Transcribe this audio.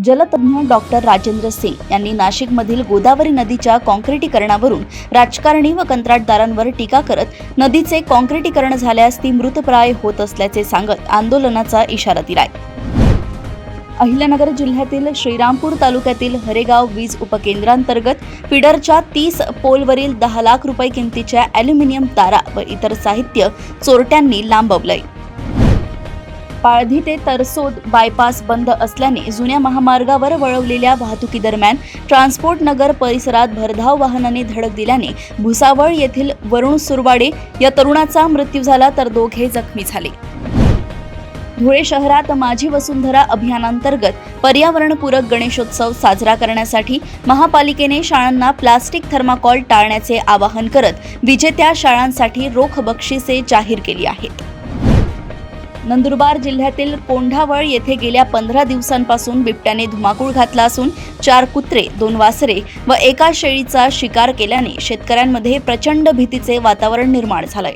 जलतज्ञ doctor Rajendra Singh यांनी नाशिकमधील गोदावरी नदीच्या काँक्रिटीकरणावरून राजकारणी व कंत्राटदारांवर टीका करत नदीचे काँक्रिटीकरण झाल्यास ती मृतप्राय होत असल्याचे सांगत आंदोलनाचा इशारा दिलाय। अहिल्यानगर जिल्ह्यातील श्रीरामपूर तालुक्यातील हरेगाव वीज उपकेंद्रांतर्गत फिडरच्या 30 पोलवरील 10 लाख रुपये किमतीच्या ॲल्युमिनियम तारा व इतर साहित्य चोरट्यांनी लांबवलंय। पाळधी ते तरसोद बायपास बंद असल्याने जुन्या महामार्गावर वळवलेल्या वाहतुकीदरम्यान ट्रान्सपोर्ट नगर परिसरात भरधाव वाहनाने धडक दिल्याने भुसावळ येथील वरुण सुरवाडे या तरुणाचा मृत्यू झाला तर दोघे जखमी झाले। धुळे शहरात माझी वसुंधरा अभियानांतर्गत पर्यावरणपूरक गणेशोत्सव साजरा करण्यासाठी महापालिकेने शाळांना प्लास्टिक थर्माकॉल टाळण्याचे आवाहन करत विजेत्या शाळांसाठी रोख बक्षिसे जाहीर केली आहेत। नंदुरबार जिल्ह्यातील कोंढावळ येथे गेल्या 15 दिवसांपासून बिबट्याने धुमाकूळ घातला असून 4 कुत्रे, 2 वासरे व एका शेळीचा शिकार केल्याने शेतकऱ्यांमध्ये प्रचंड भीतीचे वातावरण निर्माण झालंय।